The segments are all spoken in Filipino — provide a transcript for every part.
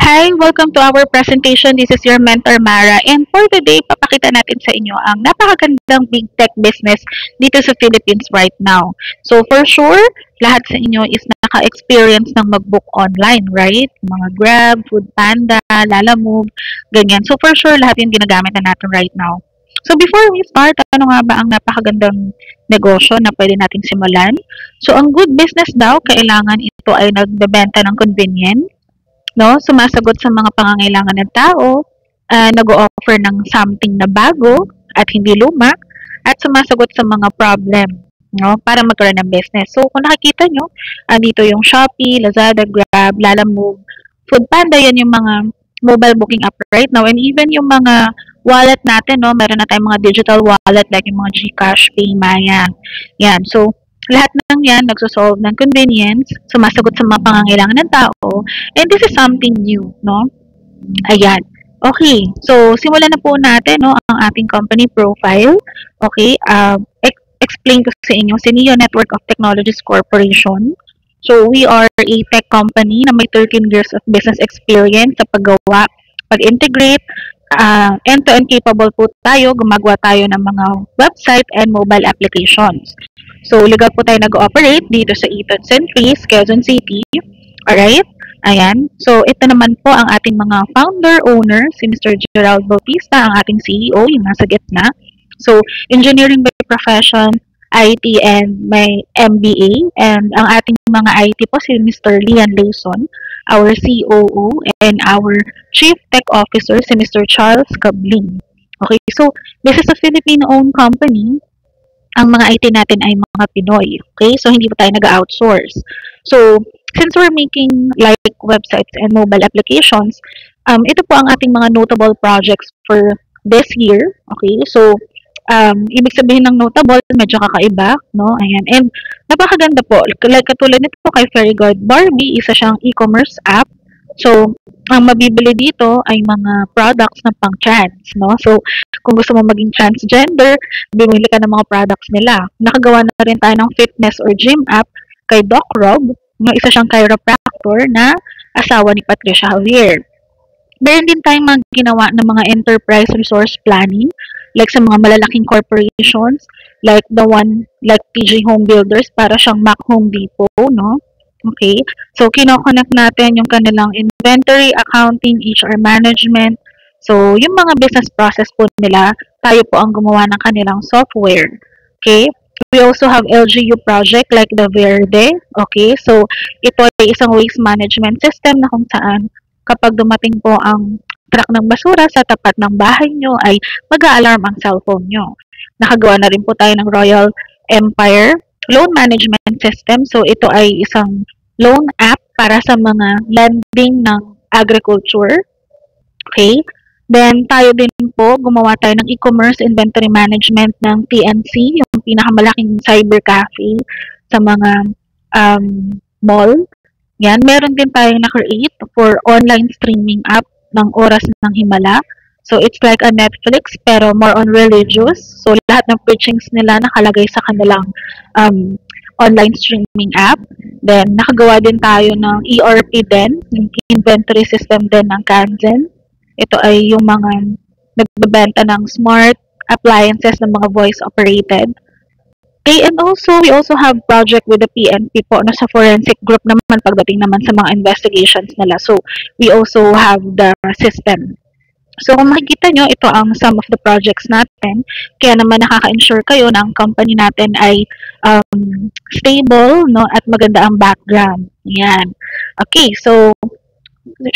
Hi, welcome to our presentation. This is your mentor Mara, and for today, papakita natin sa inyo ang napakagandang big tech business dito sa Philippines right now. So for sure, lahat sa inyo is naka-experience ng mag-book online, right? Mga Grab, Foodpanda, Lalamove, ganyan. So for sure, lahat yung ginagamit na natin right now. So before we start, ano nga ba ang napakagandang negosyo na pwede nating simulan? So ang good business daw, kailangan ito ay nagbebenta ng convenience, no? Sumasagot sa mga pangangailangan ng tao, nag-o-offer ng something na bago at hindi luma, at sumasagot sa mga problem, no? Para magkaroon ng business. So, kung nakikita nyo, dito yung Shopee, Lazada, Grab, Lalamove, Foodpanda, yan yung mga mobile booking app right now. And even yung mga wallet natin, no? Meron na tayong mga digital wallet like yung mga GCash, Paymaya. Yan. So, lahat ng yan nagsosolve ng convenience, sumasagot sa mga pangangailangan ng tao, and this is something new, no? Ayan. Okay, so simulan na po natin, no, ang ating company profile. Okay, explain ko sa inyo, Sineo Network of Technologies Corporation. So, we are a tech company na may 13 years of business experience sa paggawa, pag-integrate, end-to-end capable po tayo, gumagawa tayo ng mga website and mobile applications. So, legal po tayo nag-ooperate dito sa Eton Centris, Quezon City. Alright? Ayan. So, ito naman po ang ating mga founder-owner, si Mr. Gerald Bautista, ang ating CEO, yung nasa gitna. So, engineering by profession, IT and may MBA. And ang ating mga IT po si Mr. Lian Layson, our COO, and our Chief Tech Officer, si Mr. Charles Cabling. Okay, so this is a Filipino-owned company. Ang mga IT natin ay mga Pinoy. Okay, so hindi pa tayo nag-outsource. So, since we're making like websites and mobile applications, ito po ang ating mga notable projects for this year. Okay, so ibig sabihin ng notable, medyo kakaiba, no? Ayan. And napakaganda po. Like katulad nito po kay Fairy God Barbie, isa siyang e-commerce app. So, ang mabibili dito ay mga products na pang trans, no? So, kung gusto mo maging transgender, bumili ka ng mga products nila. Nakagawa na rin tayo ng fitness or gym app kay Doc Rob, no? Isa siyang chiropractor na asawa ni Patricia Javier. Meron din tayong mga ginawa ng mga enterprise resource planning, like sa mga malalaking corporations, like the one, like PG Home Builders, para siyang Mac Home Depot, no? Okay? So, kinoconnect natin yung kanilang inventory, accounting, HR management. So, yung mga business process po nila, tayo po ang gumawa ng kanilang software. Okay? We also have LGU project like the Verde. Okay? So, ito ay isang waste management system na kung saan kapag dumating po ang truck ng basura sa tapat ng bahay nyo ay mag-a-alarm ang cellphone nyo. Nakagawa na rin po tayo ng Royal Empire Loan Management System. So, ito ay isang loan app para sa mga lending ng agriculture. Okay? Then, tayo din po, gumawa tayo ng e-commerce inventory management ng TNC, yung pinakamalaking cyber cafe sa mga mall. Yan, meron din tayong na-create for online streaming app ng Oras ng Himala. So, it's like a Netflix pero more on religious. So, lahat ng preachings nila nakalagay sa kanilang online streaming app. Then, nakagawa din tayo ng ERP din, yung inventory system din ng Kanzen. Ito ay yung mga nagbebenta ng smart appliances ng mga voice-operated. Okay, and also, we also have project with the PNP po na sa forensic group naman pagdating naman sa mga investigations nila. So, we also have the system. So, kung makikita nyo, ito ang some of the projects natin. Kaya naman nakaka-ensure kayo na ang company natin ay stable, no, at maganda ang background. Yan. Okay, so,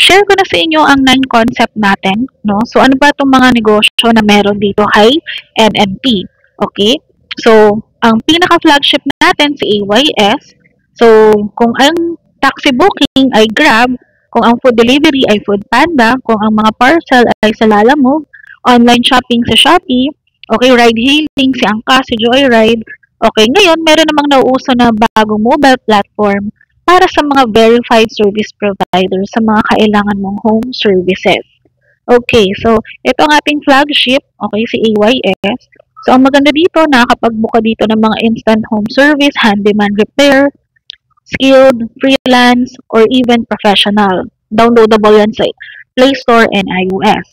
share ko na sa inyo ang 9 concept natin, no? So, ano ba itong mga negosyo na meron dito kay NNP? Okay? So, ang pinaka-flagship natin si AYS. So, kung ang taxi booking ay Grab, kung ang food delivery ay Foodpanda, kung ang mga parcel ay sa Lalamove, online shopping sa Shopee, okay, ride hailing si Angka, si Joyride. Okay, ngayon, meron namang nauuso na bagong mobile platform para sa mga verified service providers sa mga kailangan mong home services. Okay, so, ito ang ating flagship, okay, si AYS. So, ang maganda dito, nakakapag-book ka dito ng mga instant home service, handyman repair, skilled, freelance, or even professional. Downloadable yan sa Play Store and iOS.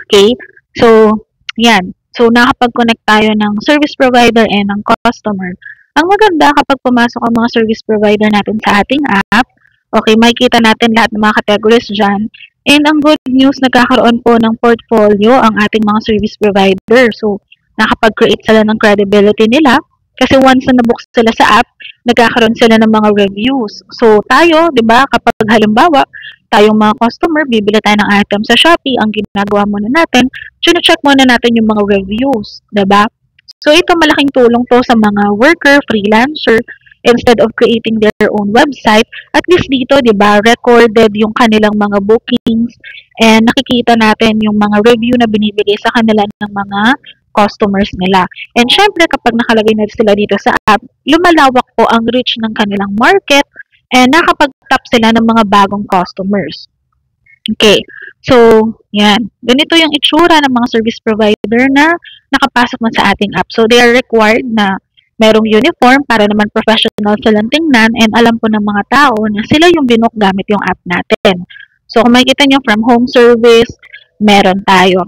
Okay? So, yan. So, nakapag-connect tayo ng service provider and ng customer. Ang maganda kapag pumasok ang mga service provider natin sa ating app, okay, makikita natin lahat ng mga categories dyan. And ang good news, nagkakaroon po ng portfolio ang ating mga service provider. So, nakapag-create sila ng credibility nila. Kasi once na nabook sila sa app, nagkakaroon sila ng mga reviews. So, tayo, di ba, kapag halimbawa, tayong mga customer, bibili tayo ng item sa Shopee, ang ginagawa muna natin, check muna natin yung mga reviews, di ba? So, ito malaking tulong to sa mga worker, freelancer, instead of creating their own website, at least dito, di ba, recorded yung kanilang mga bookings, and nakikita natin yung mga review na binibigay sa kanila ng mga customers nila. And syempre, kapag nakalagay na sila dito sa app, lumalawak po ang reach ng kanilang market and nakapag-tap sila ng mga bagong customers. Okay. So, yan. Ganito yung itsura ng mga service provider na nakapasok na sa ating app. So, they are required na merong uniform para naman professional silang tingnan and alam po ng mga tao na sila yung binook gamit yung app natin. So, kung makikita nyo from home service, meron tayo.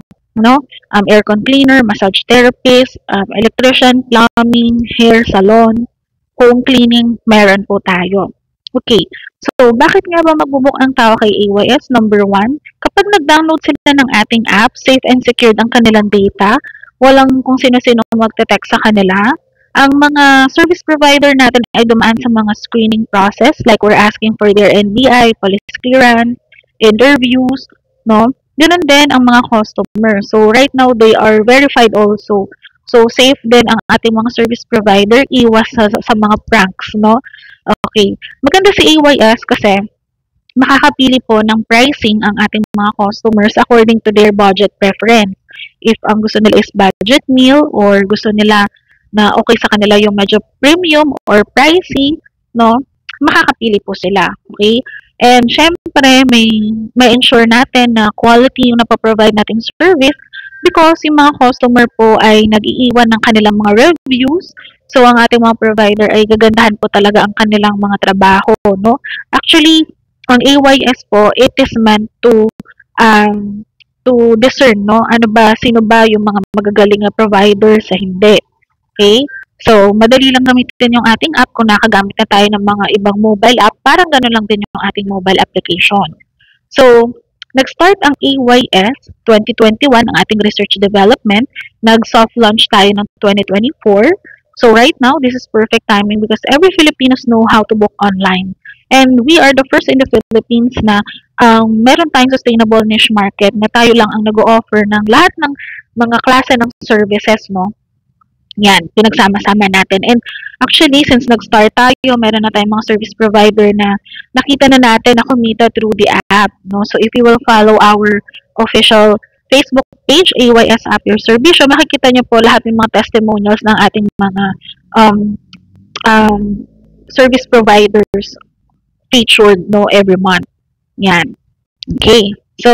Aircon cleaner, massage therapist, electrician, plumbing, hair salon, home cleaning, meron po tayo. Okay, so bakit nga ba magbubook ang tao kay AYS? Number 1, kapag nag-download sila ng ating app, safe and secured ang kanilang data, walang kung sino-sino magte-text sa kanila. Ang mga service provider natin ay dumaan sa mga screening process, like we're asking for their NBI, police clearance, interviews, no? Ganun din ang mga customer. So, right now, they are verified also. So, safe din ang ating mga service provider. Iwas sa mga pranks, no? Okay. Maganda si AYS kasi makakapili po ng pricing ang ating mga customers according to their budget preference. If ang gusto nila is budget meal or gusto nila na okay sa kanila yung medyo premium or pricey, no? Makakapili po sila. Okay? And syempre, may ensure natin na quality yung napaprovide nating service because yung mga customer po ay nag-iiwan ng kanilang mga reviews. So, ang ating mga provider ay gagandahan po talaga ang kanilang mga trabaho, no? Actually, ang AYS po, it is meant to discern, no? Sino ba yung mga magagaling na provider sa hindi. Okay? So, madali lang gamitin yung ating app kung nakagamit na tayo ng mga ibang mobile app. Parang ganun lang din yung ating mobile application. So, nag-start ang AYS 2021, ang ating research development. Nag-soft launch tayo ng 2024. So, right now, this is perfect timing because every Filipinos know how to book online. And we are the first in the Philippines na meron tayong sustainable niche market na tayo lang ang nag-o-offer ng lahat ng mga klase ng services, no? Yan, pinagsama-sama natin. And actually, since nag-start tayo, meron na tayong mga service provider na nakita na natin na kumita through the app. No? So, if you will follow our official Facebook page, AYS App Your Service, so makikita nyo po lahat ng mga testimonials ng ating mga service providers featured every month. Yan. Okay. So,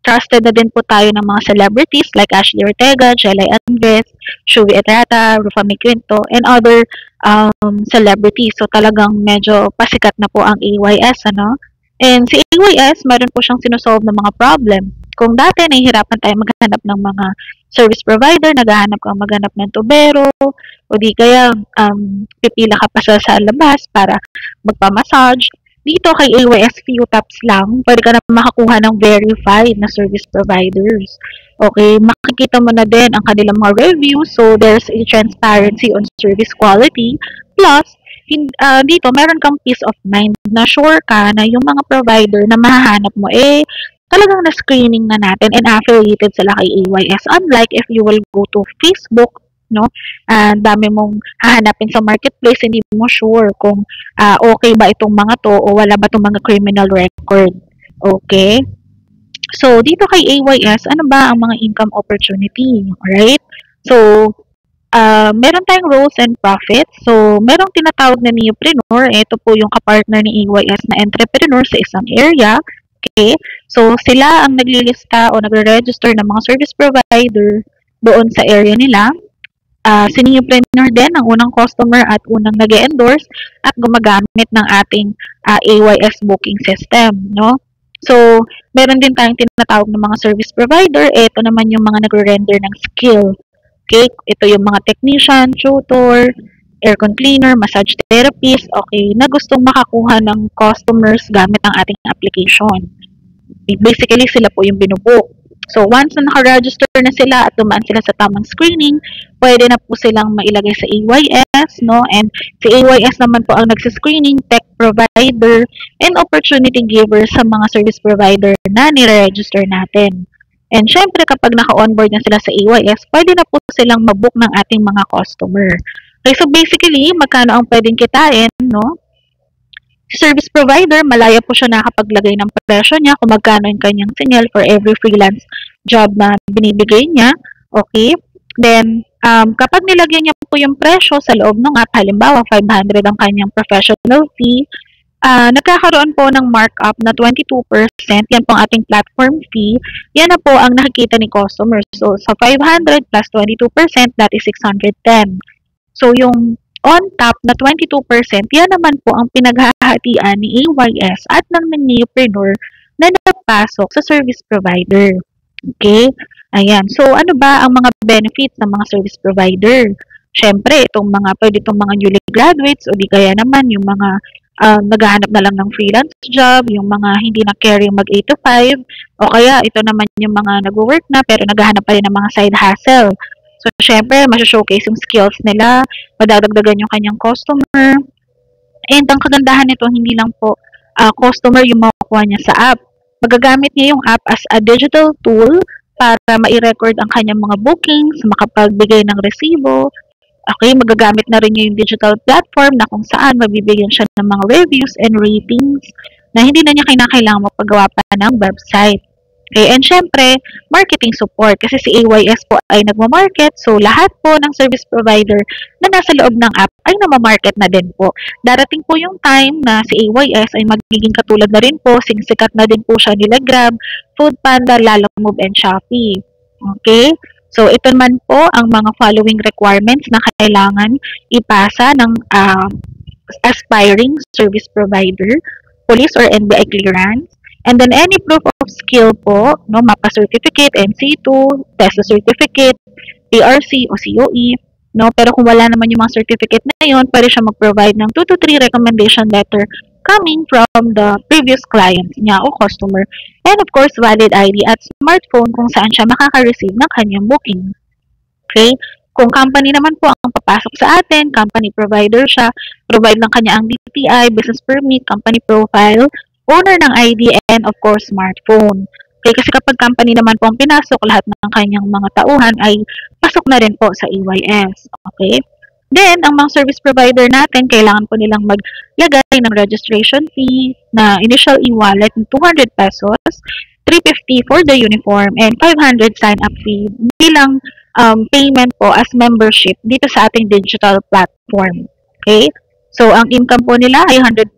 trusted na din po tayo ng mga celebrities like Ashley Ortega, Jelay Andres, Shuvi Etrata, Rufa Miquinto, and other celebrities. So talagang medyo pasikat na po ang AYS, ano? And si AYS, meron po siyang sinusolve ng mga problem. Kung dati nahihirapan tayo maghanap ng mga service provider, naghahanap ka maghanap ng tubero, o di kaya pipila ka pa sa labas para magpa-massage. Dito kay AYS, few taps lang, pwede ka na makakuha ng verified na service providers. Okay, makikita mo na din ang kanilang mga reviews, so there's a transparency on service quality. Plus, dito meron kang peace of mind na sure ka na yung mga provider na mahahanap mo talagang na-screening na natin and affiliated sila kay AYS. Unlike if you will go to Facebook, no? Dami mong hahanapin sa marketplace, hindi mo sure kung okay ba itong mga to o wala ba itong mga criminal record. Okay? So, dito kay AYS, ano ba ang mga income opportunity? Alright? So, meron tayong roles and profits. So, merong tinatawag na neopreneur. Ito po yung kapartner ni AYS na entrepreneur sa isang area. Okay? So, sila ang naglilista o nagre-register ng mga service provider doon sa area nila. Si neopreneur din ang unang customer at unang nag-endorse at gumagamit ng ating AYS booking system, no? So, meron din tayong tinatawag ng mga service provider. Ito naman yung mga nagre-render ng skill. Okay, ito yung mga technician, tutor, aircon cleaner, massage therapist, okay, na gustong makakuha ng customers gamit ang ating application. Basically, sila po yung binubook. So, once na naka-register na sila at dumaan sila sa tamang screening, pwede na po silang mailagay sa AYS, no? And si AYS naman po ang nagsiscreening, tech provider, and opportunity giver sa mga service provider na nire-register natin. And syempre, kapag naka-onboard na sila sa AYS, pwede na po silang mabook ng ating mga customer. Okay, so basically, magkano ang pwedeng kitain, no? Service provider, malaya po siya nakapaglagay ng presyo niya kung magkano yung kanyang singil for every freelance job na binibigay niya. Okay? Then, kapag nilagay niya po yung presyo sa loob ng app, halimbawa 500 ang kanyang professional fee, nagkakaroon po ng markup na 22%. Yan po ang ating platform fee. Yan na po ang nakikita ni customer. So, sa 500 plus 22%, that is 610. So, yung on top na 22%, yan naman po ang pinaghahatian ni AYS at ng neopreneur na napasok sa service provider. Okay? Ayan. So, ano ba ang mga benefits ng mga service provider? Siyempre, pwede itong mga newly graduates o di kaya naman yung mga naghahanap na lang ng freelance job, yung mga hindi na carry mag 8 to 5, o kaya ito naman yung mga nag-work na pero naghahanap pa rin ng mga side hustle. So, syempre, showcase yung skills nila, madadagdagan yung kanyang customer. And ang kagandahan nito, hindi lang po customer yung makukuha niya sa app. Magagamit niya yung app as a digital tool para mai-record ang kanyang mga bookings, makapagbigay ng resibo. Okay, magagamit na rin niya yung digital platform na kung saan mabibigyan siya ng mga reviews and ratings na hindi na niya kinakailangan magpagawa pa ng website. Okay, and syempre, marketing support kasi si AYS po ay nagmamarket, so lahat po ng service provider na nasa loob ng app ay namamarket na din po. Darating po yung time na si AYS ay magiging katulad na rin po, sikat na din po siya nila Grab, Foodpanda, Lalamove, and Shopee. Okay? So, ito naman po ang mga following requirements na kailangan ipasa ng aspiring service provider, police or NBI clearance, and then any proof of skill po, no, MAPA certificate, MC2, TESDA certificate, PRC o COE, no, pero kung wala naman yung mga certificate na yun, pwede siya mag-provide ng 2 to 3 recommendation letter coming from the previous client niya o customer. And of course, valid ID at smartphone kung saan siya makaka-receive ng kanyang booking. Okay? Kung company naman po ang papasok sa atin, company provider siya, provide lang kanya ang DTI, business permit, company profile, owner ng ID, and of course, smartphone. Okay, kasi kapag company naman po ang pinasok, lahat ng kanyang mga tauhan ay pasok na rin po sa EYS. Okay? Then, ang mga service provider natin, kailangan po nilang maglagay ng registration fee na initial e-wallet ng 200 pesos, 350 for the uniform, and 500 sign-up fee bilang payment po as membership dito sa ating digital platform. Okay? So, ang income po nila ay 100%,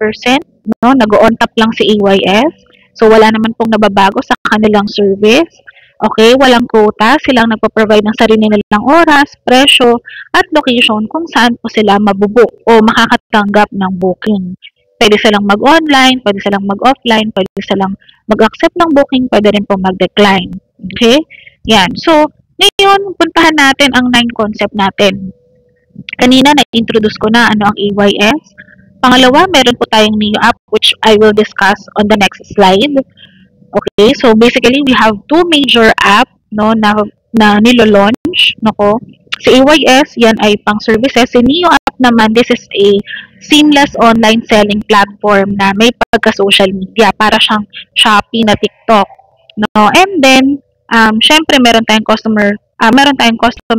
no? Nag-on top lang si AYS. So, wala naman pong nababago sa kanilang service. Okay, walang quota. Silang nagpo-provide ng sarili nilang oras, presyo, at location kung saan po sila mabubook o makakatanggap ng booking. Pwede silang mag-online, pwede silang mag-offline, pwede silang mag-accept ng booking, pwede rin po mag-decline. Okay? Yan. So, ngayon, puntahan natin ang 9 concept natin. Kanina, na-introduce ko na ano ang AYS. Pangalawa, meron po tayong Neo app which I will discuss on the next slide. Okay, so basically we have 2 major app no na nilo-launch nako. Si AYS yan ay pang services. Si Neo app naman, this is a seamless online selling platform na may pagka-social media para siyang Shopee na TikTok. No, and then syempre meron tayong custom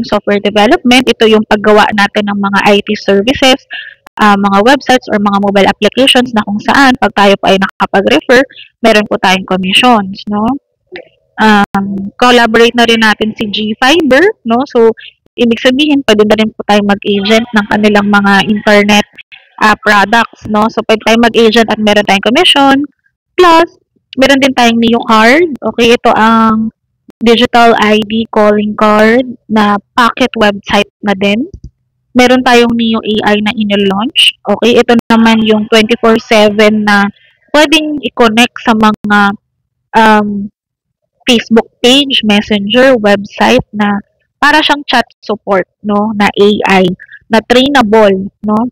software development. Ito yung paggawa natin ng mga IT services, mga websites or mga mobile applications na kung saan pag tayo po ay nakapag-refer, meron po tayong commissions, no? Collaborate na rin natin si G-Fiber, no? So, ibig sabihin, pwede na rin po tayo mag-agent ng kanilang mga internet products, no? So, pwede tayo mag-agent at meron tayong commission. Plus, meron din tayong Neo card. Okay, ito ang digital ID calling card na pocket website na din. Meron tayong Neo AI na ino-launch. Okay, ito naman yung 24/7 na pwedeng i-connect sa mga um, Facebook page, messenger, website na para siyang chat support, no, na AI, na trainable, no,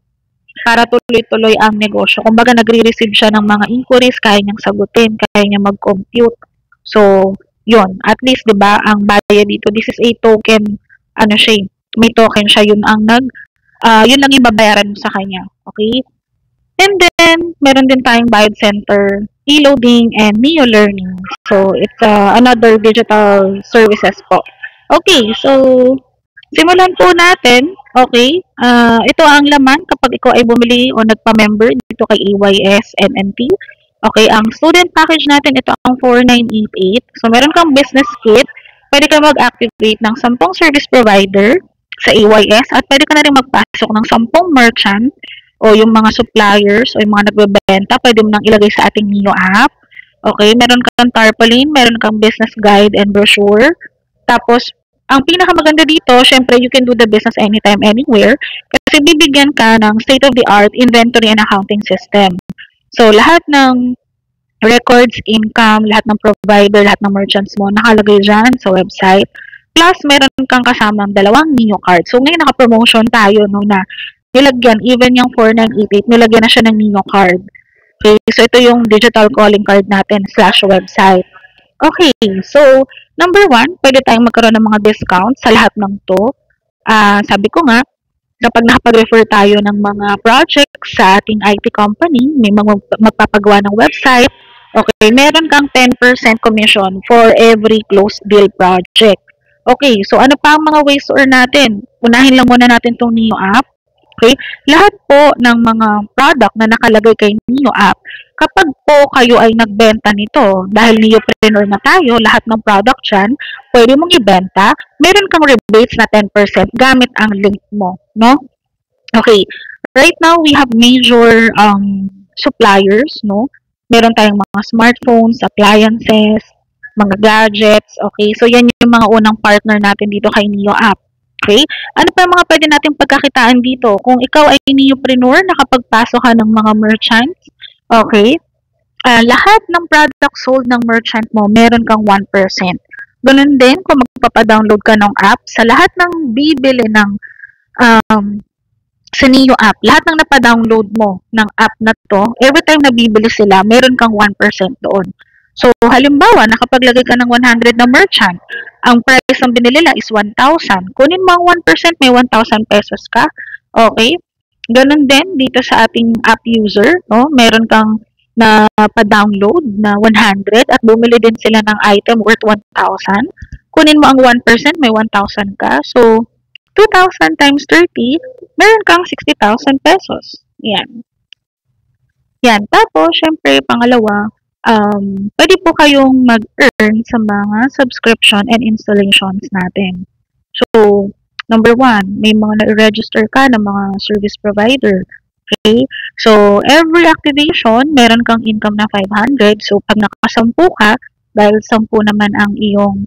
para tuloy-tuloy ang negosyo. Kumbaga, nagre-receive siya ng mga inquiries, kaya niyang sagutin, kaya niya mag-compute. So, yun. At least, di ba, ang bayad dito, this is a token, ano siya, may token siya, yun lang yung babayaran mo sa kanya. Okay? And then, meron din tayong Bayad Center, e-loading, and Neo Learning. So, it's another digital services po. Okay, so, simulan po natin. Okay, ito ang laman kapag ikaw ay bumili o nagpa-member dito kay AYS MNT. Okay, ang student package natin, ito ang 4988. So, meron kang business kit. Pwede ka mag-activate ng 10 service provider sa AYS at pwede ka na rin magpasok ng 10 merchant o yung mga suppliers o yung mga nagbebenta, pwede mo nang ilagay sa ating Neo app. Okay, meron kang tarpaulin, meron kang business guide and brochure. Tapos, ang pinakamaganda dito, syempre, you can do the business anytime, anywhere. Kasi bibigyan ka ng state-of-the-art inventory and accounting system. So, lahat ng records, income, lahat ng provider, lahat ng merchants mo, nakalagay dyan sa website. Plus, meron kang kasamang 2 Neo card. So, ngayon naka-promotion tayo, no, na nilagyan, even yung 4988, nilagyan na siya ng Neo card. Okay, so ito yung digital calling card natin /website. Okay, so number 1, pwede tayong magkaroon ng mga discount sa lahat ng to. Sabi ko nga, kapag nakapag-refer tayo ng mga projects sa ating IT company, may mga magpapagawa ng website, okay, meron kang 10% commission for every closed deal project. Okay, so ano pa ang mga ways to earn natin? Unahin lang muna natin itong Neo app. Okay? Lahat po ng mga product na nakalagay kay Neo app, kapag po kayo ay nagbenta nito, dahil Neopreneur na tayo, lahat ng product dyan, pwede mong ibenta, meron kang rebates na 10% gamit ang link mo, no? Okay. Right now, we have major suppliers, no? Meron tayong mga smartphones, appliances, mga gadgets, okay? So, yan yung mga unang partner natin dito kay Neo app. Okay? Ano pa yung mga pwede nating pagkakitaan dito? Kung ikaw ay neopreneur, nakapagpasok ka ng mga merchants, okay? Lahat ng product sold ng merchant mo, meron kang 1%. Ganun din, kung magpapadownload ka ng app, sa lahat ng bibili ng sa Neo app, lahat ng napadownload mo ng app na to, every time na bibili sila, meron kang 1% doon. So, halimbawa, nakapaglagay ka ng 100 na merchant, ang price ng binili nila is 1,000. Kunin mo ang 1%, may 1,000 pesos ka. Okay? Ganun din dito sa ating app user, no? Meron kang na pa-download na 100 at bumili din sila ng item worth 1,000. Kunin mo ang 1%, may 1,000 ka. So, 2,000 times 30, meron kang 60,000 pesos. Yan. Yan. Tapos, syempre, pangalawa, pwede po kayong mag-earn sa mga subscription and installations natin. So, number 1, may mga na-register ka ng mga service provider. Okay? So, every activation, meron kang income na 500. So, pag nakasampu ka, dahil 10 naman ang iyong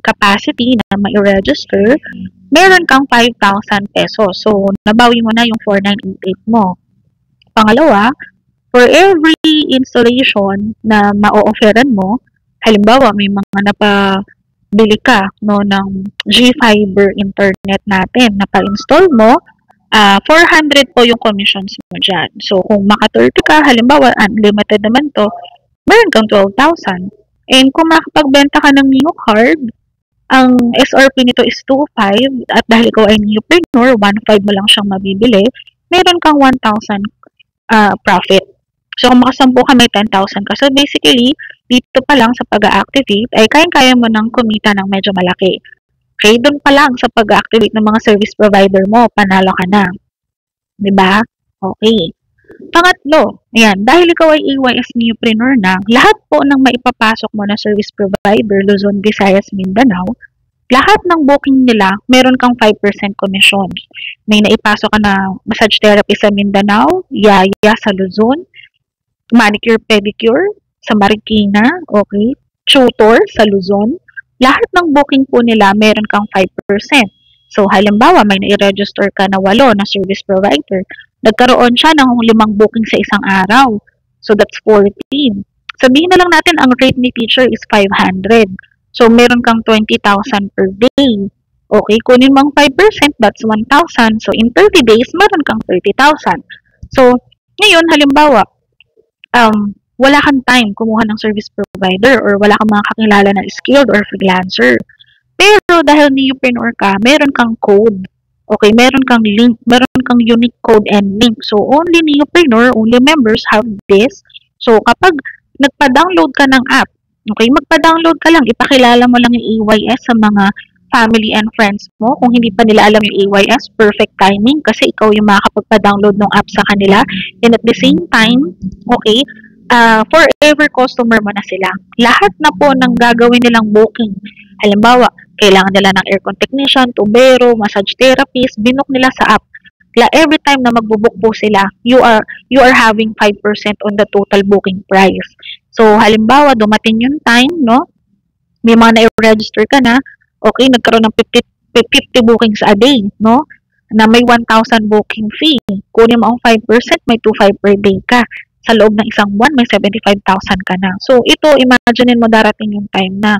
capacity na ma-register, meron kang 5,000 pesos. So, nabawi mo na yung 4,988 mo. Pangalawa, for every installation na ma-o-offeran mo, halimbawa, may mga napabili ka, no, ng G-Fiber internet natin, napa-install mo, 400 po yung commissions mo dyan. So, kung maka-30 ka, halimbawa, unlimited naman to, meron kang 12,000. And kung makapagbenta ka ng Neo card, ang SRP nito is 2,500 at dahil ikaw ay neopreneur, 1,500 mo lang siyang mabibili, meron kang 1,000 profit. So, kung makasampu ka, may 10,000 ka. So, basically, dito pa lang sa pag-activate, ay kayang-kaya mo nang kumita ng medyo malaki. Okay, doon pa lang sa pag-activate ng mga service provider mo, panalo ka na. Diba? Okay. Pangatlo, ayan, dahil ikaw ay AYS Neopreneur na, lahat po ng maipapasok mo na service provider, Luzon, Visayas, Mindanao, lahat ng booking nila, meron kang 5% commission. May naipasok ka na massage therapy sa Mindanao, Yaya sa Luzon, manicure, pedicure sa Marikina, okay, tutor sa Luzon, lahat ng booking po nila, meron kang 5%. So, halimbawa, may na-register ka na 8 na service provider. Nagkaroon siya ng 5 booking sa isang araw. So, that's 14. Sabihin na lang natin ang rate ni teacher is 500. So, meron kang 20,000 per day. Okay, kunin mo ang 5%, that's 1,000. So, in 30 days, meron kang 30,000. So, ngayon, halimbawa, wala kang time kumuha ng service provider or wala kang mga kakilala na skilled or freelancer. Pero dahil neopreneur ka, meron kang code. Okay, meron kang link, meron kang unique code and link. So, only neopreneur, only members have this. So, kapag nagpa-download ka ng app, okay, magpa-download ka lang, ipakilala mo lang yung AYS sa mga family and friends mo. Kung hindi pa nila alam yung AYS, perfect timing kasi ikaw yung makakapagpa-download ng app sa kanila. And at the same time, okay, forever customer mo na sila. Lahat na po ng gagawin nilang booking. Halimbawa, kailangan nila ng aircon technician, tubero, massage therapist, binook nila sa app. Every time na magbo-book po sila, you are having 5% on the total booking price. So, halimbawa, dumating yung time, no? May mga na-register ka na, okay, nagkaroon ng 50 bookings a day, no? Na may 1,000 booking fee. Kunin mo ang 5%, may 2,500 per day ka. Sa loob ng isang buwan, may 75,000 ka na. So, ito, imaginein mo darating yung time na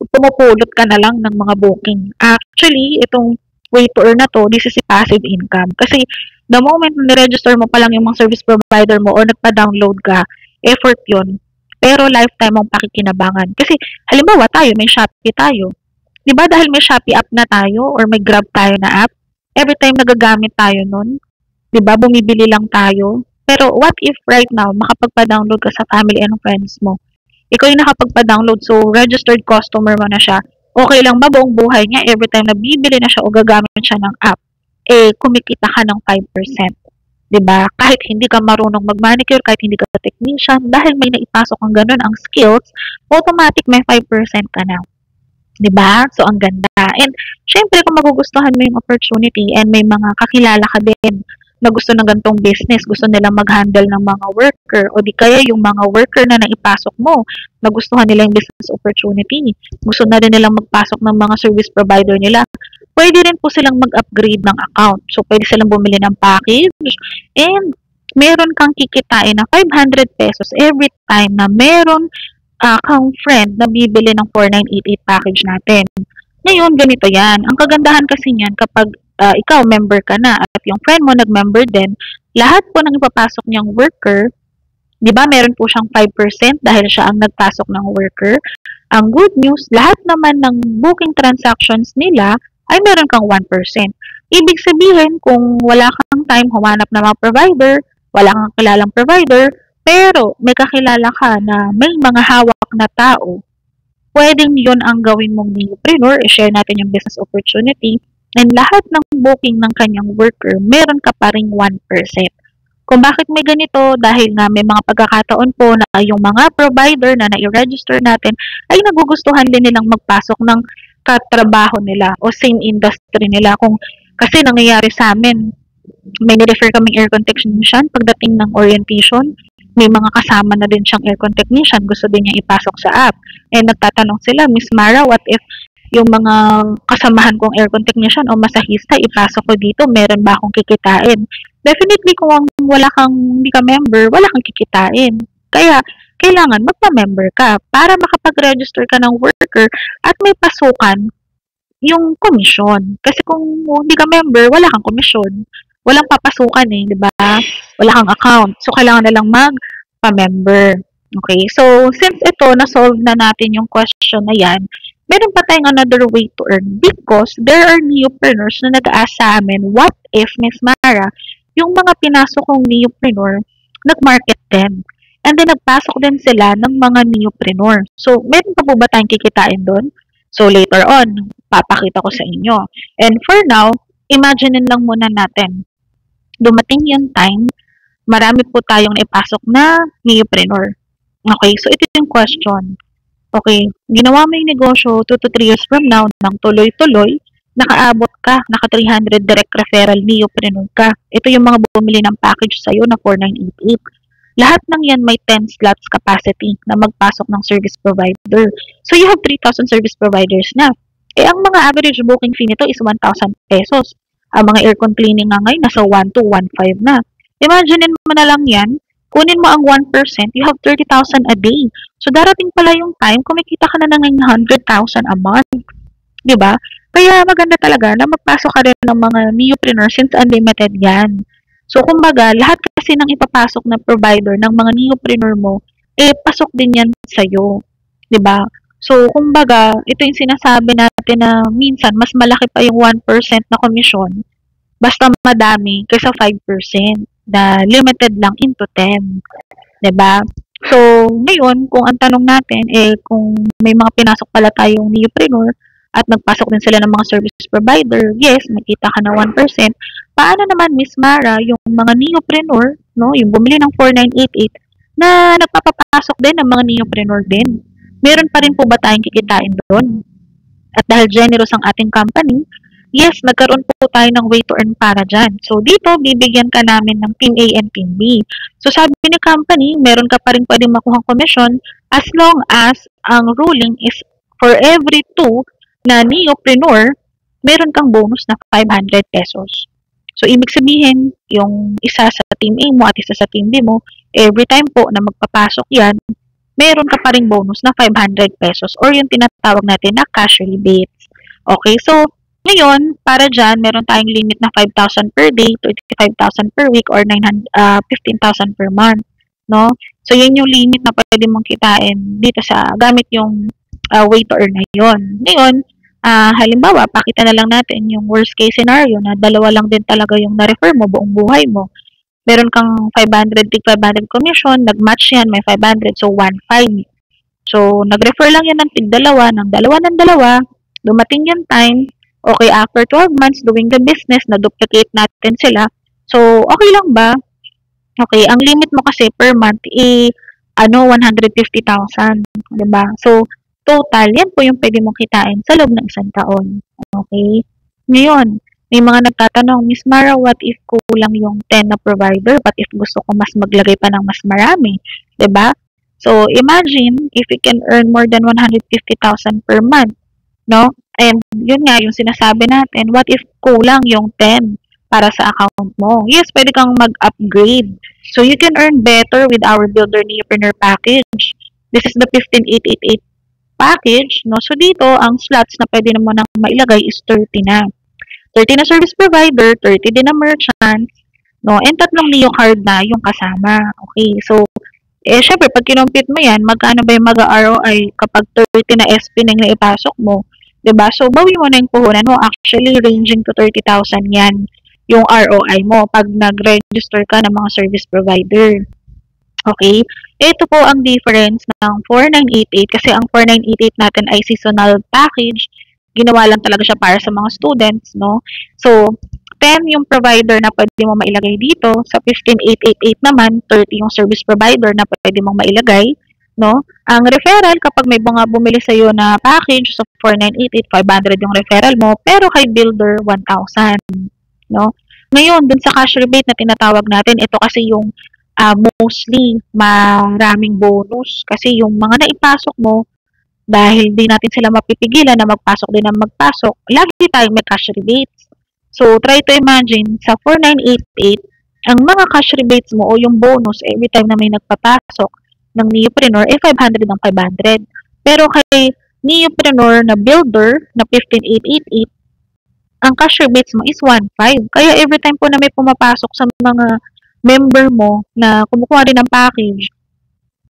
pumupulot ka na lang ng mga booking. Actually, itong way to earn na to, this is a passive income. Kasi, the moment na niregister mo pa lang yung mga service provider mo or nagpa-download ka, effort yun. Pero lifetime mong pakikinabangan. Kasi, halimbawa tayo, may Shopee tayo. Diba dahil may Shopee app na tayo or may Grab tayo na app, every time nagagamit tayo nun, diba, bumibili lang tayo. Pero what if right now, makapagpa-download ka sa family and friends mo? Ikaw yung nakapagpa-download, so registered customer mo na siya. Okay lang ba buong buhay niya, every time na bibili na siya o gagamit siya ng app, kumikita ka ng 5%. Diba? Kahit hindi ka marunong mag-manicure, kahit hindi ka technician, dahil may naipasok ang ganun ang skills, automatic may 5% ka na. Diba? So, ang ganda. And, syempre, kung magugustuhan mo yung opportunity and may mga kakilala ka din na gusto ng gantong business, gusto nilang mag-handle ng mga worker o di kaya yung mga worker na naipasok mo, nagustuhan nila yung business opportunity, gusto na rin nilang magpasok ng mga service provider nila, pwede rin po silang mag-upgrade ng account. So, pwede silang bumili ng package and meron kang kikitain na 500 pesos every time na meron kang friend na bibili ng 4988 package natin. Ngayon, ganito yan. Ang kagandahan kasi niyan kapag ikaw member ka na at yung friend mo nag-member din, lahat po ng ipapasok niyang worker, di ba meron po siyang 5% dahil siya ang nagpasok ng worker. Ang good news, lahat naman ng booking transactions nila ay meron kang 1%. Ibig sabihin, kung wala kang time humanap ng mga provider, wala kang kilalang provider, pero may kakilala ka na may mga hawak na tao, pwedeng yun ang gawin mong neopreneur, i-share natin yung business opportunity, and lahat ng booking ng kanyang worker, meron ka pa ring 1%. Kung bakit may ganito, dahil nga may mga pagkakataon po na yung mga provider na nai-register natin ay nagugustuhan din nilang magpasok ng katrabaho nila o same industry nila. Kasi nangyayari sa amin, may ni-refer kaming aircon technician pagdating ng orientation, may mga kasama na din siyang aircon technician, gusto din niya ipasok sa app. And nagtatanong sila, Miss Mara, what if yung mga kasamahan kong aircon technician o masahista, ipasok ko dito, meron ba akong kikitain? Definitely, kung hindi ka member, wala kang kikitain. Kaya, kailangan magpa-member ka para makapag-register ka ng worker at may pasukan yung commission. Kasi kung hindi ka member, wala kang commission. Walang papasukan di ba? Wala kang account. So, kailangan na lang magpa-member. Okay? So, since ito, na-solve na natin yung question na yan, meron pa tayong another way to earn because there are neopreneurs na nag-ask sa amin, what if, Miss Mara, yung mga pinasok kong neopreneur, nag-market din. And then, nagpasok din sila ng mga neopreneur. So, meron pa po ba tayong kikitain doon? So, later on, papakita ko sa inyo. And for now, imaginein lang muna natin. Dumating yung time, marami po tayong naipasok na neopreneur. Okay, so ito yung question. Okay, ginawa mo yung negosyo 2 to 3 years from now nang tuloy-tuloy, nakaabot ka, naka 300 direct referral neopreneur ka. Ito yung mga bumili ng package sa'yo na 4988. Lahat ng yan may 10 slots capacity na magpasok ng service provider. So you have 3,000 service providers na. Ang mga average booking fee nito is 1,000 pesos. Ang mga aircon cleaning nga ngayon nasa 1 to 1,500 na. Imagine mo na lang yan, kunin mo ang 1%, you have 30,000 a day. So, darating pala yung time, kumikita ka na ng 100,000 a month. 'Di ba? Kaya maganda talaga na magpasok ka rin ng mga neopreneur since unlimited yan. So, kumbaga, lahat kasi ng ipapasok na provider ng mga neopreneur mo, pasok din yan sa'yo. 'Di ba? So, kumbaga, ito yung sinasabi natin na minsan, mas malaki pa yung 1% na komisyon basta madami kaysa 5% na limited lang into 10. 'Di ba? So, ngayon, kung ang tanong natin, kung may mga pinasok pala tayong neopreneur at nagpasok din sila ng mga service provider, yes, nakita ka na 1%. Paano naman, Miss Mara, yung mga neopreneur, no, yung bumili ng 4988, na nagpapapasok din ng mga neopreneur din? Meron pa rin po ba tayong kikitain doon? At dahil generous ang ating company, yes, nagkaroon po tayo ng way to earn para dyan. So, dito, bibigyan ka namin ng Team A and Team B. So, sabi ni company, meron ka pa rin pwedeng makuhang commission as long as ang ruling is for every 2 na neopreneur, meron kang bonus na 500 pesos. So, ibig sabihin, yung isa sa Team A mo at isa sa Team B mo, every time po na magpapasok yan, meron ka pa rin bonus na 500 pesos or yung tinatawag natin na cash rebates. Okay, so, ngayon, para dyan, meron tayong limit na 5,000 per day, 25,000 per week, or 15,000 per month. No? So, yan yung limit na pwede mong kitain dito sa gamit yung way to earn na yun. Ngayon, halimbawa, pakita na lang natin yung worst case scenario na dalawa lang din talaga yung na-refer mo buong buhay mo. Meron kang 500, tig 500 commission, nag-match yan, may 500, so 1,500. So, nag-refer lang yan ng tig dalawa, ng dalawa, dumating yung time, okay, after 12 months doing the business, na-duplicate natin sila. So, okay lang ba? Okay, ang limit mo kasi per month, 150,000, diba? So, total, yan po yung pwede mong kitain sa loob ng isang taon. Okay? Ngayon, may mga nagtatanong, Miss Mara, what if kulang yung 10 na provider? What if gusto ko mas maglagay pa ng mas marami? 'Di ba? So, imagine if you can earn more than 150,000 per month, no? And yun nga, yung sinasabi natin, what if kulang yung 10 para sa account mo? Yes, pwede kang mag-upgrade. So, you can earn better with our Builder Neopreneur package. This is the 15888 package, no? So, dito, ang slots na pwede naman nang mailagay is 30 na. 30 na service provider, 30 din na merchant, no? And 3 Neo card na yung kasama. Okay, so, syempre, pag kinumpit mo yan, magkano ba yung mag-ROI kapag 30 na SP na yung naipasok mo? 'Di ba? So, bawi mo na yung puhunan mo. Actually, ranging to 30,000 yan yung ROI mo pag nag-register ka ng mga service provider. Okay? Ito po ang difference ng 4988 kasi ang 4988 natin ay seasonal package. Ginawa lang talaga siya para sa mga students, no? So, 10 yung provider na pwede mo mailagay dito. Sa 15888 naman, 30 yung service provider na pwede mong mailagay, no? Ang referral, kapag may mga bumili sa'yo na package, so 4988, 500 yung referral mo, pero kay builder, 1,000, no? Ngayon, dun sa cash rebate na tinatawag natin, ito kasi yung mostly maraming bonus kasi yung mga naipasok mo, dahil di natin sila mapipigilan na magpasok din ng magpasok, lagi tayong may cash rebates. So, try to imagine, sa 4988, ang mga cash rebates mo o yung bonus every time na may nagpapasok ng neopreneur, 500 ng 500. Pero kay neopreneur na builder na 15888, ang cash rebates mo is 1,500. Kaya every time po na may pumapasok sa mga member mo na kumukuha rin ng package,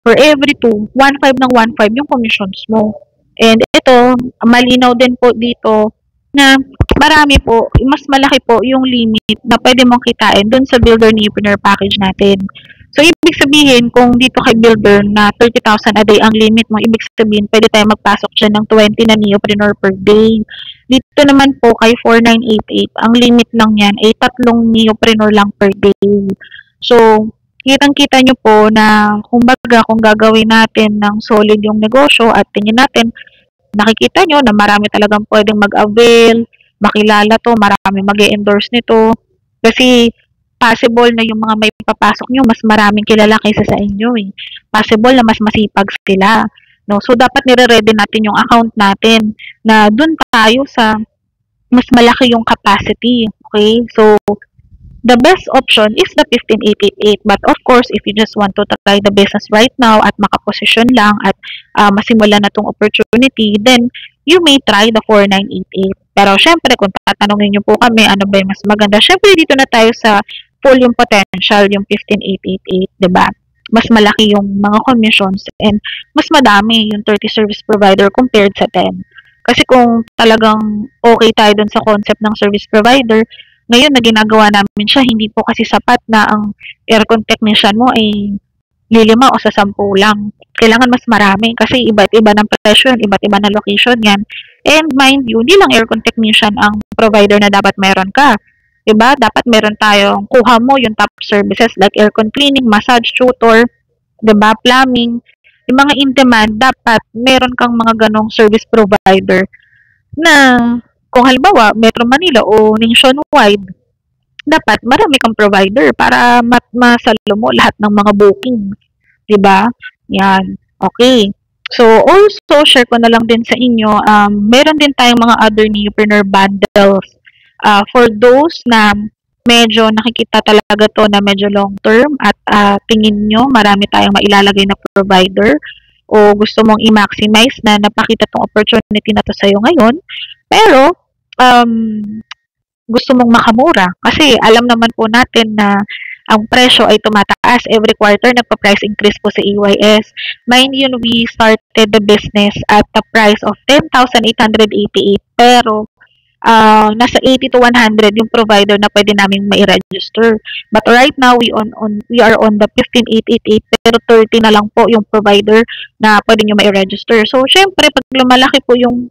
for every 2, 1,500 ng 1,500 yung commissions mo. And ito, malinaw din po dito na marami po, mas malaki po yung limit na pwede mong kitain dun sa Builder Neopreneur package natin. So, ibig sabihin, kung dito kay Builder na 30,000 a day ang limit mo, ibig sabihin, pwede tayo magpasok dyan ng 20 na Neopreneur per day. Dito naman po kay 4988, ang limit lang yan ay 3 Neopreneur lang per day. So, kitang-kita nyo po na kumbaga kung gagawin natin ng solid yung negosyo at tingin natin, nakikita nyo na marami talagang pwedeng mag-avail, makilala to, marami mag-endorse nito. Kasi possible na yung mga may papasok nyo, mas maraming kilala kaysa sa inyo eh. Possible na mas masipag sila. No? So, dapat nire-ready natin yung account natin na dun tayo sa mas malaki yung capacity. Okay? So, the best option is the 15888. But of course, if you just want to try the business right now at makaposisyon lang at masimula na tong opportunity, then you may try the 4988. Pero syempre, kung tatanungin niyo po kami, ano ba yung mas maganda? Syempre, dito na tayo sa full yung potential, yung 15888, di ba? Mas malaki yung mga commissions and mas madami yung 30 service provider compared sa 10. Kasi kung talagang okay tayo dun sa concept ng service provider, ngayon na ginagawa namin siya, hindi po kasi sapat na ang aircon technician mo ay lilima o sa 10 lang. Kailangan mas marami kasi iba't iba ng presyo yan, iba't iba na location yan. And mind you, hindi lang aircon technician ang provider na dapat meron ka. Diba? Dapat meron tayong kuha mo yung top services like aircon cleaning, massage, tutor, diba? Plumbing. Yung mga in demand, dapat meron kang mga ganong service provider na kung halimbawa, Metro Manila o nationwide, dapat marami kang provider para masalo mo lahat ng mga booking. Diba? Yan. Okay. So, also, share ko na lang din sa inyo, meron din tayong mga other newpreneur bundles. For those na medyo nakikita talaga to na medyo long term at tingin nyo marami tayong mailalagay na provider o gusto mong i-maximize na napakita tong opportunity na to sa'yo ngayon, pero gusto mong makamura kasi alam naman po natin na ang presyo ay tumataas every quarter, nagpa-price increase po sa EYS. Mind you, we started the business at the price of 10,888 pero nasa 80 to 100 yung provider na pwede naming mai-register. But right now, we are on the 15,888 pero 30 na lang po yung provider na pwede nyo mai-register. So, syempre, pag lumalaki po yung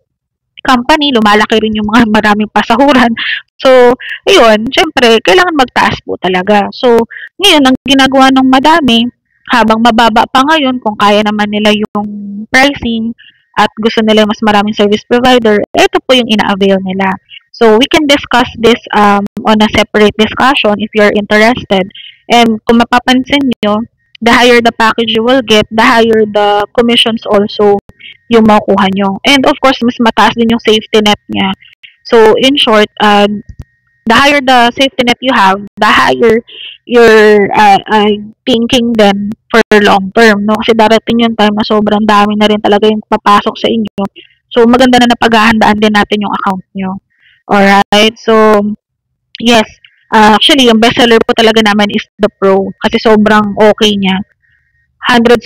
company, lumalaki rin yung mga maraming pasahuran. So, ayun, syempre, kailangan magtaas po talaga. So, ngayon, ang ginagawa ng madami, habang mababa pa ngayon, kung kaya naman nila yung pricing, at gusto nila mas maraming service provider, ito po yung ina-avail nila. So, we can discuss this on a separate discussion if you're interested. And kung mapapansin nyo, the higher the package you will get, the higher the commissions also yung makukuha nyo. And of course, mas mataas din yung safety net niya. So, in short, the higher the safety net you have, the higher your thinking then for long term, no? Kasi darating yung time na sobrang dami na rin talaga yung papasok sa inyo. So, maganda na napaghahandaan din natin yung account nyo. Alright? So, yes. Actually, yung bestseller po talaga naman is the Pro kasi sobrang okay niya. 120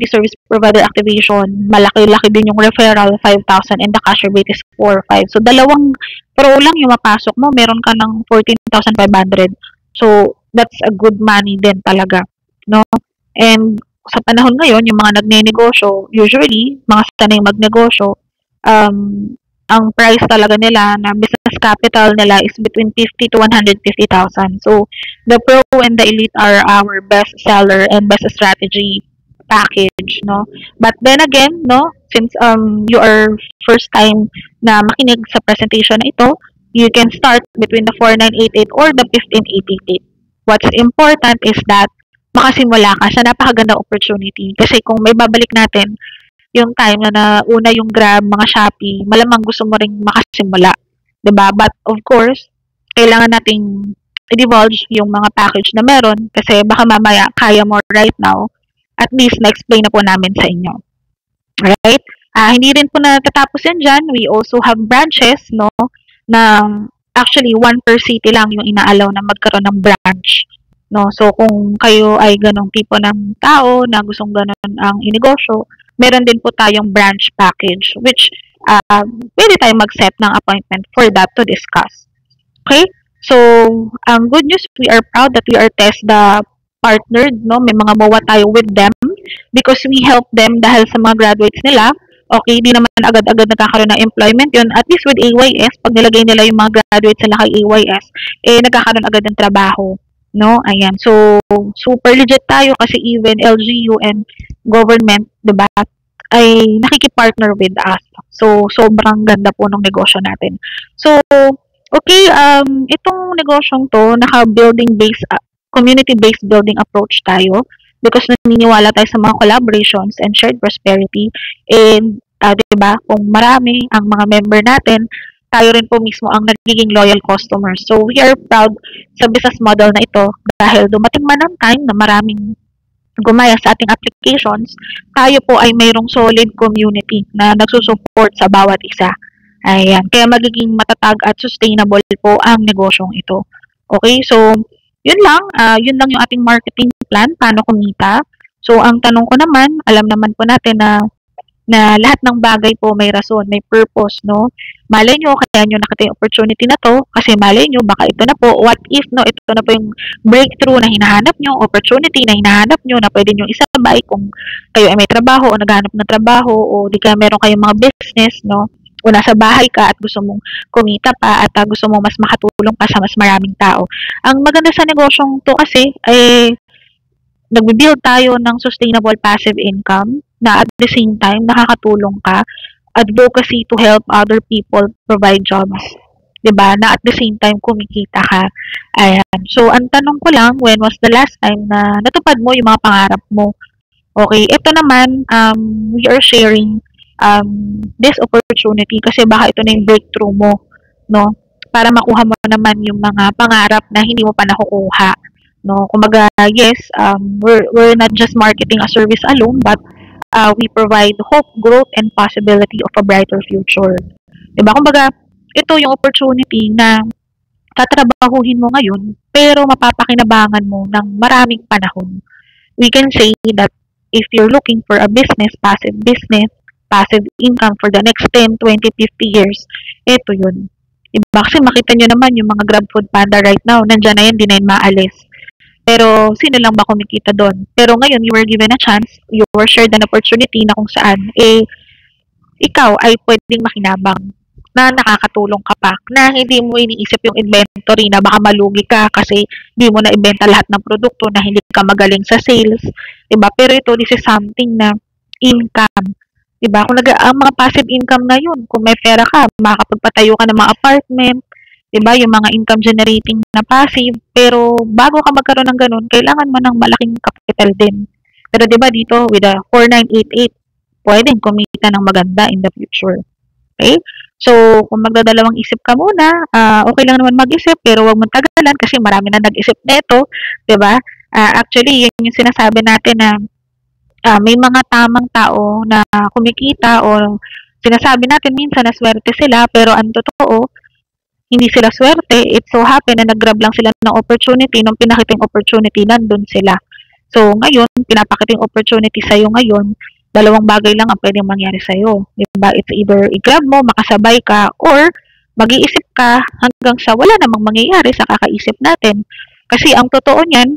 service provider activation, malaki-laki din yung referral, 5,000 and the cash rebate is 4,500. So, dalawang pro lang yung mapasok mo, meron ka ng 14,500. So, that's a good money din talaga, no? And sa panahon ngayon, yung mga nagne-negosyo, usually, mga sanay magnegosyo, ang price talaga nila na business capital nila is between 50 to 150,000. So, the Pro and the Elite are our best seller and best strategy package, no? But then again, no, since you are first time na makinig sa presentation na ito, you can start between the 4988 or the 15888. What's important is that makasimula ka sa napakagandang opportunity. Kasi kung may babalik natin, yung time na una yung Grab, mga Shopee, malamang gusto mo ring makasimula. 'Di ba? But of course, kailangan nating i-divulge yung mga package na meron kasi baka mamaya kaya mo right now. At least na-explain na po namin sa inyo. Right? Hindi rin po natatapos yan dyan. We also have branches, no? Na actually, 1 per city lang yung inaalaw na magkaroon ng branch. No? So, kung kayo ay ganong tipo ng tao na gustong ganon ang inegosyo, meron din po tayong branch package which pwede tayong mag-set ng appointment for that to discuss. Okay? So, ang good news, we are proud that we are TESDA partnered, no? May mga MOA tayo with them because we help them dahil sa mga graduates nila. Okay, di naman agad-agad nagkakaroon ng employment yun. At least with AYS, pag nilagay nila yung mga graduates nila kay AYS, nagkakaroon agad ng trabaho. No? Ayan. So, super legit tayo kasi even LGU and government, diba, ay nakikipartner with us. So, sobrang ganda po ng negosyo natin. So, okay, itong negosyong to, naka-building-based, community-based building approach tayo because naniniwala tayo sa mga collaborations and shared prosperity. And, diba, kung marami ang mga member natin, tayo rin po mismo ang nagiging loyal customers. So, we are proud sa business model na ito dahil dumating man ang time na maraming gumaya sa ating applications, tayo po ay mayroong solid community na nagsusupport sa bawat isa. Ayan. Kaya magiging matatag at sustainable po ang negosyong ito. Okay, so yun lang yung ating marketing plan, paano kumita. So, ang tanong ko naman, alam naman po natin na lahat ng bagay po may rason, may purpose, no? Malay nyo, kaya nyo nakita yung opportunity na to, kasi malay nyo, baka ito na po, what if, no? Ito na po yung breakthrough na hinahanap nyo, opportunity na hinahanap nyo, na pwede nyo isabay kung kayo ay may trabaho o naghahanap ng trabaho, o di kaya meron kayong mga business, no? O nasa bahay ka at gusto mong kumita pa at gusto mong mas makatulong pa sa mas maraming tao. Ang maganda sa negosyong to kasi, ay nagbi-build tayo ng sustainable passive income na at the same time nakakatulong ka, advocacy to help other people provide jobs, 'di ba? Na at the same time kumikita ka. Ayan. So ang tanong ko lang, when was the last time na natupad mo yung mga pangarap mo? Okay, ito naman we are sharing this opportunity kasi baka ito na yung breakthrough mo, no? Para makuha mo naman yung mga pangarap na hindi mo pa nakukuha. No, kumbaga, yes, we're not just marketing a service alone, but we provide hope, growth, and possibility of a brighter future. Diba? Kumbaga, ito yung opportunity na tatrabahuhin mo ngayon, pero mapapakinabangan mo ng maraming panahon. We can say that if you're looking for a business, passive income for the next 10, 20, 50 years, ito yun. Diba? Kasi makita nyo naman yung mga Grab Food Panda right now, nandyan na yan, di na yun maalis. Pero, sino lang ba kumikita doon? Pero ngayon, you were given a chance, you were shared an opportunity na kung saan, ikaw ay pwedeng makinabang na nakakatulong ka pa, na hindi mo iniisip yung inventory na baka malugi ka kasi hindi mo na-ibenta lahat ng produkto na hindi ka magaling sa sales. Diba? Pero ito, this is something na income. Diba? Kung ang mga passive income ngayon, kung may pera ka, makakapagpatayo ka ng mga apartment, diba, yung mga income generating na passive, pero bago ka magkaroon ng ganun, kailangan mo ng malaking capital din. Pero diba dito, with a 4988, pwedeng kumita ng maganda in the future. Okay? So, kung magdadalawang isip ka muna, okay lang naman mag-isip, pero huwag mong tagalan kasi marami na nag-isip neto, diba? Actually, yun yung sinasabi natin na may mga tamang tao na kumikita o sinasabi natin minsan na swerte sila, pero ang totoo, hindi sila swerte, it so happen na nag-grab lang sila ng opportunity, nung pinakiting opportunity, nandun sila. So, ngayon, pinapakita yung opportunity sa'yo ngayon, dalawang bagay lang ang pwedeng mangyari sa'yo. Diba? It's either i-grab mo, makasabay ka, or mag-iisip ka hanggang sa wala namang mangyayari sa kakaisip natin. Kasi ang totoo niyan,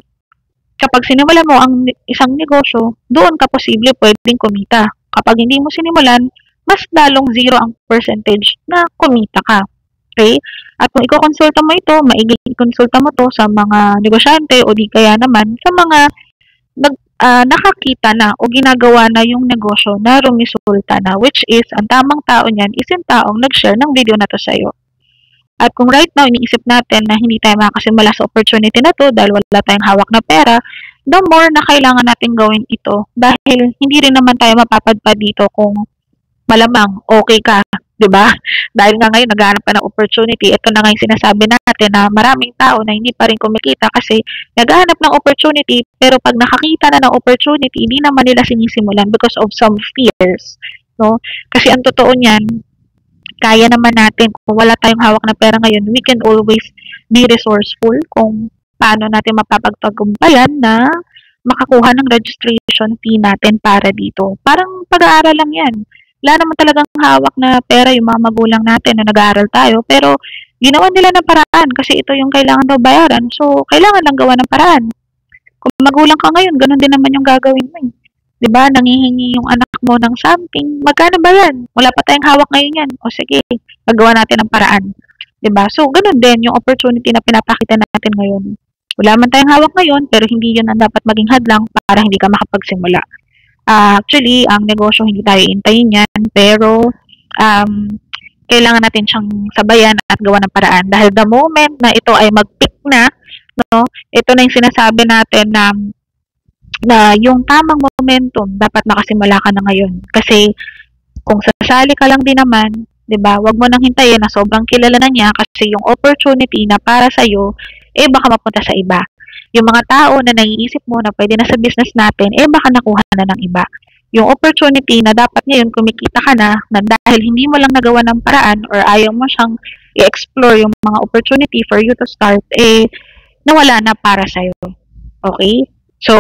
kapag sinimulan mo ang isang negosyo, doon ka posible pwedeng kumita. Kapag hindi mo sinimulan, mas lalong zero ang percentage na kumita ka. Okay? At kung iko-konsulta mo ito, maiging konsulta mo to sa mga negosyante o di kaya naman sa mga nakakita na o ginagawa na yung negosyo na rumisulta na, which is, ang tamang tao niyan is yung taong nag-share ng video na to sa'yo. At kung right now, iniisip natin na hindi tayo makasimula sa opportunity na to dahil wala tayong hawak na pera, the more na kailangan natin gawin ito dahil hindi rin naman tayo mapapadpad dito kung malamang okay ka. Diba? Dahil nga ngayon naghahanap ka ng opportunity, ito na nga yung sinasabi natin na maraming tao na hindi pa rin kumikita kasi naghahanap ng opportunity, pero pag nakakita na ng opportunity, hindi naman nila sinisimulan because of some fears. No? Kasi ang totoo niyan, kaya naman natin, kung wala tayong hawak na pera ngayon, we can always be resourceful kung paano natin mapapagtagumpayan na makakuha ng registration fee natin para dito. Parang pag-aaral lang yan. Wala naman talagang hawak na pera yung mga magulang natin na nag-aaral tayo, pero ginawa nila ng paraan kasi ito yung kailangan daw bayaran, so kailangan lang gawa ng paraan. Kung magulang ka ngayon, ganun din naman yung gagawin mo. Diba? Nangihingi yung anak mo ng something, magkano ba yan? Wala pa tayong hawak ngayon yan. O sige, magawa natin ng paraan. Diba? So, ganun din yung opportunity na pinapakita natin ngayon. Wala man tayong hawak ngayon, pero hindi yun ang dapat maging hadlang para hindi ka makapagsimula. Actually, ang negosyo hindi tayo intayin yan, pero kailangan natin siyang sabayan at gawa ng paraan. Dahil the moment na ito ay mag-pick na, no, ito na yung sinasabi natin na yung tamang momentum, dapat makasimula ka na ngayon. Kasi kung sasali ka lang din naman, 'di ba? Wag mo nang hintayin na sobrang kilala na niya kasi yung opportunity na para sa baka mapunta sa iba. Yung mga tao na naiisip mo na pwede na sa business natin, baka nakuha na ng iba. Yung opportunity na dapat ngayon kumikita ka na dahil hindi mo lang nagawa ng paraan or ayaw mo siyang i-explore yung mga opportunity for you to start, nawala na para sa'yo. Okay? So,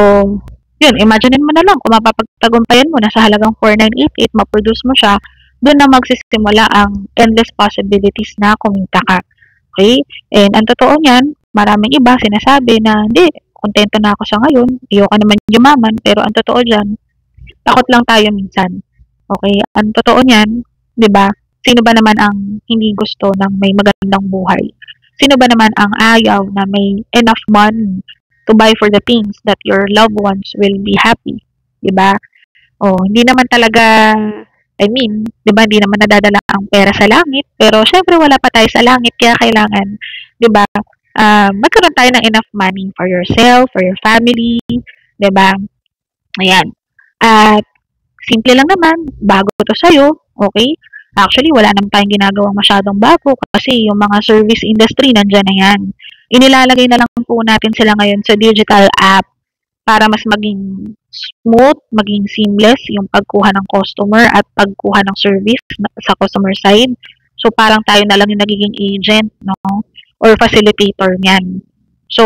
yun, imaginein mo na lang kung mapapagtagumpayan mo na sa halagang 4988, ma-produce mo siya, doon na magsisimula ang endless possibilities na kumita ka. Okay? And ang totoo niyan, maraming iba sinasabi na, hindi, kontento na ako sa ngayon, ayoko naman yumaman, pero ang totoo diyan, takot lang tayo minsan. Okay? Ang totoo niyan, 'di ba? Sino ba naman ang hindi gusto ng may magandang buhay? Sino ba naman ang ayaw na may enough money to buy for the things that your loved ones will be happy, 'di ba? Hindi naman talaga, I mean, 'di ba, hindi naman nadadala ang pera sa langit, pero syempre wala pa tayo sa langit kaya kailangan, 'di ba? Magkaroon tayo ng enough money for yourself, for your family, 'di ba? Ayan. At simple lang naman, bago to sa'yo, okay? Actually, wala naman tayong ginagawang masyadong bago kasi yung mga service industry, nandyan na yan. Inilalagay na lang po natin sila ngayon sa digital app para mas maging smooth, maging seamless yung pagkuha ng customer at pagkuha ng service sa customer side. So, parang tayo na lang yung nagiging agent, no? Or facilitator niyan. So,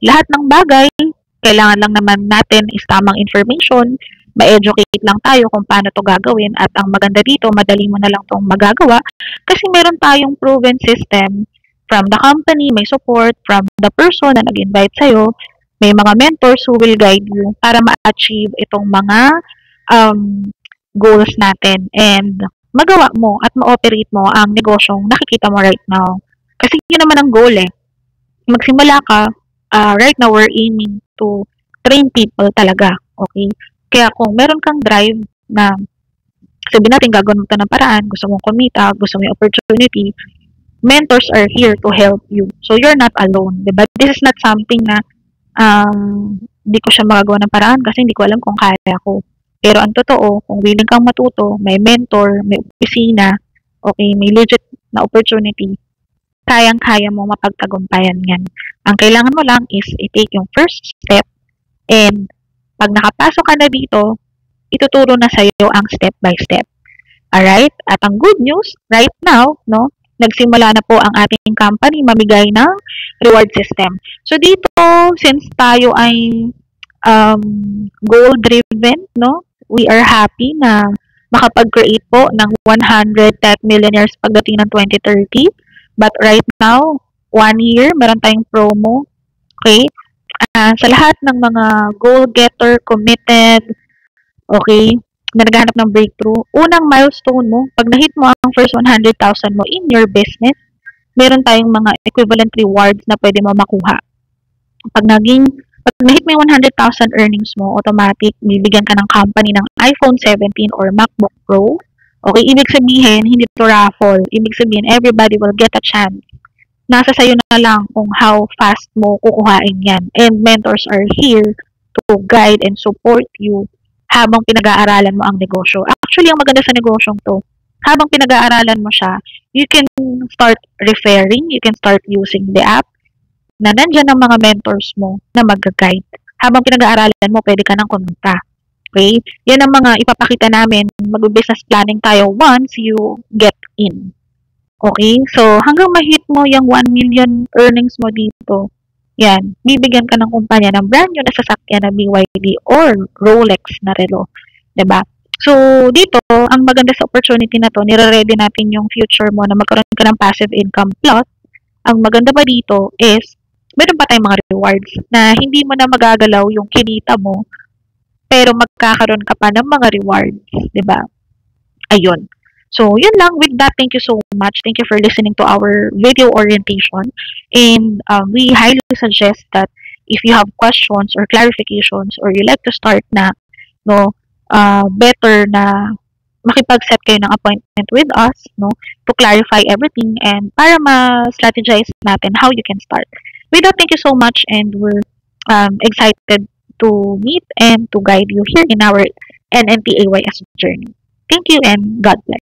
lahat ng bagay, kailangan lang naman natin is tamang information, ma-educate lang tayo kung paano to gagawin at ang maganda dito, madali mo na lang tong magagawa kasi meron tayong proven system from the company, may support from the person na nag-invite sa'yo, may mga mentors who will guide you para ma-achieve itong mga goals natin and magawa mo at ma-operate mo ang negosyong nakikita mo right now. Kasi yun naman ang goal Magsimula ka, right now we're aiming to train people talaga, okay? Kaya kung meron kang drive na sabihin natin gagawin mo ito ng paraan, gusto mong kumita, gusto mo yung opportunity, mentors are here to help you. So you're not alone, diba? This is not something na hindi ko siya magagawa ng paraan kasi hindi ko alam kung kaya ko. Pero ang totoo, kung willing kang matuto, may mentor, may opisina, okay, may legit na opportunity, kayang-kaya mo mapagtagumpayan yan. Ang kailangan mo lang is i-take yung first step and pag nakapasok ka na dito, ituturo na sa'yo ang step by step. Alright? At ang good news, right now, no, nagsimula na po ang ating company mamigay ng reward system. So dito, since tayo ay goal-driven, no, we are happy na makapag-create po ng 100 tech millionaires pagdating ng 2030. But right now, 1 year, meron tayong promo. Okay? Sa lahat ng mga goal-getter, committed, okay, na naghahanap ng breakthrough, unang milestone mo, pag na-hit mo ang first 100,000 mo in your business, meron tayong mga equivalent rewards na pwede mo makuha. Pag na-hit mo yung 100,000 earnings mo, automatic, bibigyan ka ng company ng iPhone 17 or MacBook Pro. Okay, ibig sabihin, hindi to raffle. Ibig sabihin, everybody will get a chance. Nasa sayo na lang kung how fast mo kukuhain yan. And mentors are here to guide and support you habang pinag-aaralan mo ang negosyo. Actually, ang maganda sa negosyong to, habang pinag-aaralan mo siya, you can start referring, you can start using the app na nandyan ang mga mentors mo na mag-guide. Habang pinag-aaralan mo, pwede ka nang kumunta. Okay? Yan ang mga ipapakita namin. Mag-business planning tayo once you get in. Okay? So, hanggang ma-hit mo yung 1 million earnings mo dito, yan, bibigyan ka ng kumpanya ng brand new na sasakyan na BYD or Rolex na relo. Diba? So, dito, ang maganda sa opportunity na to, nire-ready natin yung future mo na magkaroon ka ng passive income plot. Ang maganda ba dito is, meron pa tayong mga rewards na hindi mo na magagalaw yung kinita mo pero magkakaroon ka pa ng mga rewards, 'di ba? Ayun. So, yun lang. With that, thank you so much. Thank you for listening to our video orientation. And we highly suggest that if you have questions or clarifications or you like to start na, no, better na makipag-set kayo ng appointment with us, no, to clarify everything and para ma-strategize natin how you can start. With that, thank you so much and we're excited to meet and to guide you here in our NNTAYS journey. Thank you and God bless.